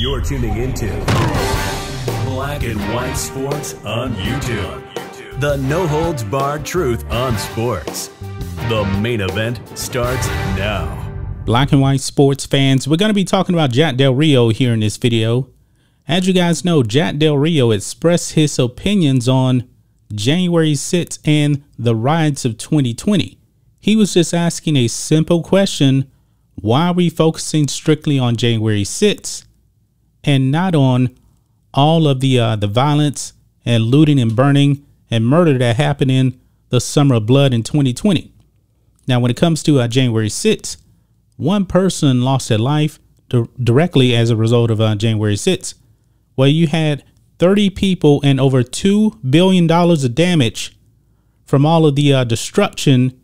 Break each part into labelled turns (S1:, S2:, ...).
S1: You're tuning into Black and White Sports on YouTube. The no-holds-barred truth on sports. The main event starts now.
S2: Black and White sports fans, we're going to be talking about Jack Del Rio here in this video. As you guys know, Jack Del Rio expressed his opinions on January 6th and the riots of 2020. He was just asking a simple question: why are we focusing strictly on January 6th and not on all of the violence and looting and burning and murder that happened in the summer of blood in 2020? Now, when it comes to January 6th, one person lost their life directly as a result of January 6th. Well, you had 30 people and over $2 billion of damage from all of the destruction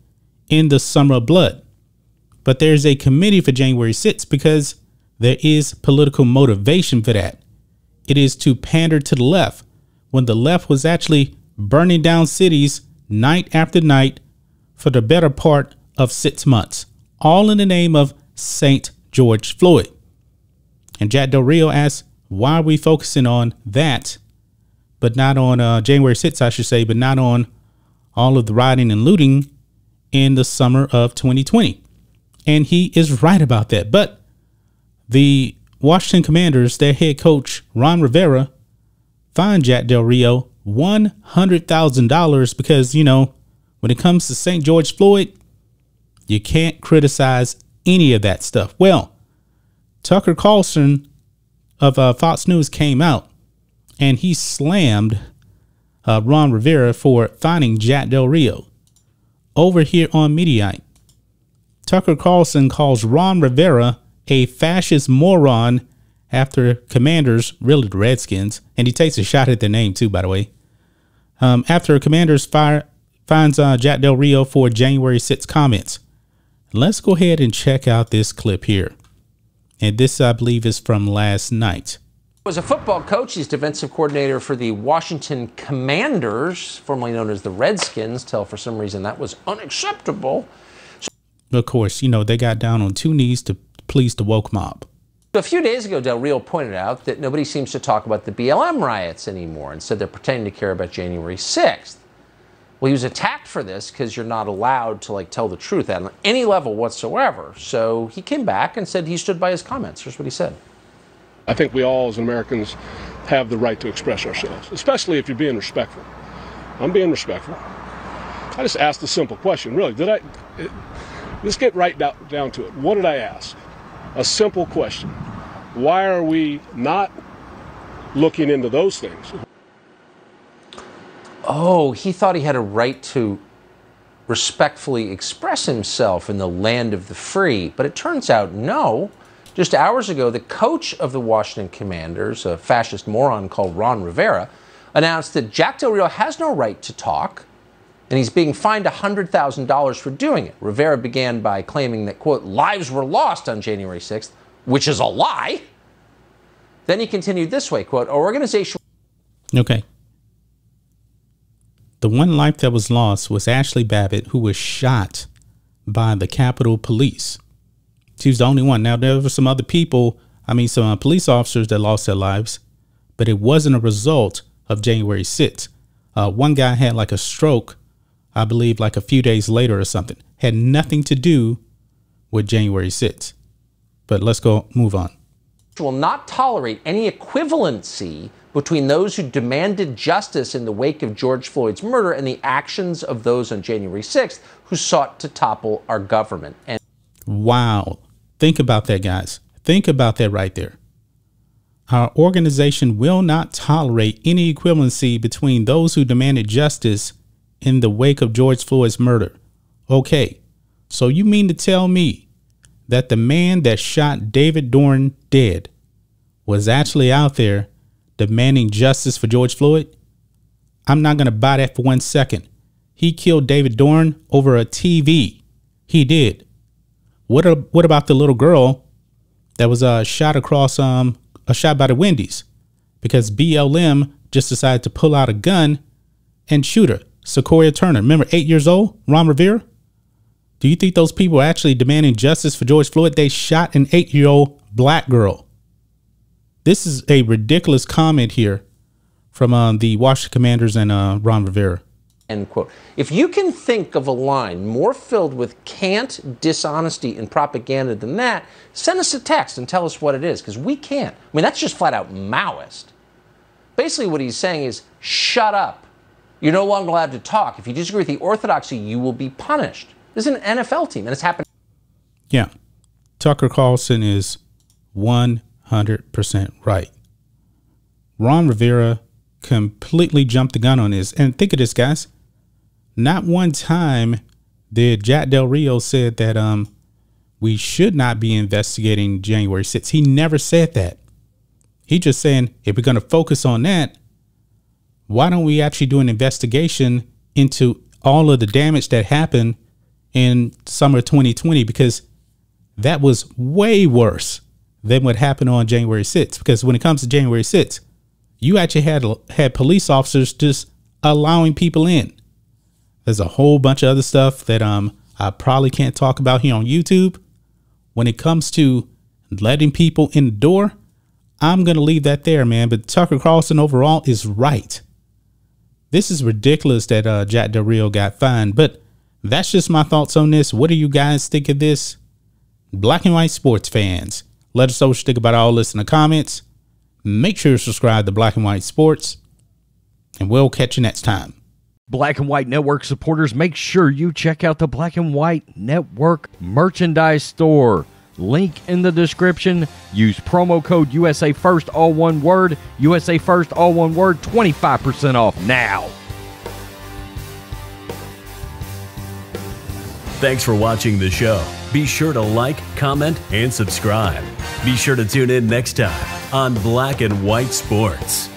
S2: in the summer of blood. But there's a committee for January 6th because there is political motivation for that. It is to pander to the left when the left was actually burning down cities night after night for the better part of 6 months, all in the name of St. George Floyd. And Jack Del Rio asked, why are we focusing on that, but not on January 6th, I should say, but not on all of the rioting and looting in the summer of 2020? And he is right about that. But the Washington Commanders, their head coach, Ron Rivera, fined Jack Del Rio $100,000 because, you know, when it comes to St. George Floyd, you can't criticize any of that stuff. Well, Tucker Carlson of Fox News came out and he slammed Ron Rivera for fining Jack Del Rio. Over here on Mediaite, Tucker Carlson calls Ron Rivera a fascist moron after Commanders, really the Redskins, and he takes a shot at their name too, by the way. After Commanders fines Jack Del Rio for January 6th comments. Let's go ahead and check out this clip here. And this, I believe, is from last night.
S3: Was a football coach. He's defensive coordinator for the Washington Commanders, formerly known as the Redskins, till for some reason that was unacceptable.
S2: Of course, you know, they got down on two knees to please the woke mob.
S3: A few days ago, Del Rio pointed out that nobody seems to talk about the BLM riots anymore and said they're pretending to care about January 6th. Well, he was attacked for this because you're not allowed to tell the truth at any level whatsoever. So he came back and said he stood by his comments. Here's what he said.
S4: I think we all as Americans have the right to express ourselves, especially if you're being respectful. I'm being respectful. I just asked a simple question, really. Let's get right down to it. What did I ask? A simple question. Why are we not looking into those things?
S3: Oh, he thought he had a right to respectfully express himself in the land of the free. But it turns out, no. Just hours ago, the coach of the Washington Commanders, a fascist moron called Ron Rivera, announced that Jack Del Rio has no right to talk, and he's being fined $100,000 for doing it. Rivera began by claiming that, quote, lives were lost on January 6th, which is a lie. Then he continued this way, quote, our organization...
S2: Okay. The one life that was lost was Ashley Babbitt, who was shot by the Capitol Police. She was the only one. Now, there were some other people, some police officers that lost their lives, but it wasn't a result of January 6th. One guy had a stroke, I believe, a few days later or something. Had nothing to do with January 6th. But let's move on.
S3: Will not tolerate any equivalency between those who demanded justice in the wake of George Floyd's murder and the actions of those on January 6th who sought to topple our government. And
S2: wow. Think about that, guys. Think about that right there. Our organization will not tolerate any equivalency between those who demanded justice in the wake of George Floyd's murder. Okay, so you mean to tell me that the man that shot David Dorn dead was actually out there demanding justice for George Floyd? I'm not going to buy that for 1 second. He killed David Dorn over a TV. He did. What about the little girl that was shot by the Wendy's because BLM just decided to pull out a gun and shoot her? Sequoia Turner, remember, 8 years old, Ron Rivera? Do you think those people are actually demanding justice for George Floyd? They shot an 8-year-old black girl. This is a ridiculous comment here from the Washington Commanders and Ron Rivera.
S3: End quote. If you can think of a line more filled with cant, dishonesty, and propaganda than that, send us a text and tell us what it is, because we can't. I mean, that's just flat out Maoist. Basically what he's saying is, shut up. You're no longer allowed to talk. If you disagree with the orthodoxy, you will be punished. This is an NFL team, and it's happened.
S2: Yeah. Tucker Carlson is 100% right. Ron Rivera completely jumped the gun on this. And think of this, guys. Not one time did Jack Del Rio said that we should not be investigating January 6th. He never said that. He just saying, if we're going to focus on that, why don't we actually do an investigation into all of the damage that happened in summer 2020? Because that was way worse than what happened on January 6th. Because when it comes to January 6th, you actually had police officers just allowing people in. There's a whole bunch of other stuff that I probably can't talk about here on YouTube. When it comes to letting people in the door, I'm going to leave that there, man. But Tucker Carlson overall is right. This is ridiculous that Jack Del Rio got fined. But that's just my thoughts on this. What do you guys think of this? Black and white sports fans, let us know what you think about all this in the comments. Make sure to subscribe to Black and White Sports, and we'll catch you next time.
S5: Black and White Network supporters, make sure you check out the Black and White Network merchandise store. Link in the description. Use promo code USA First, all one word. USA First, all one word. 25% off now.
S1: Thanks for watching the show. Be sure to like, comment, and subscribe. Be sure to tune in next time on Black and White Sports.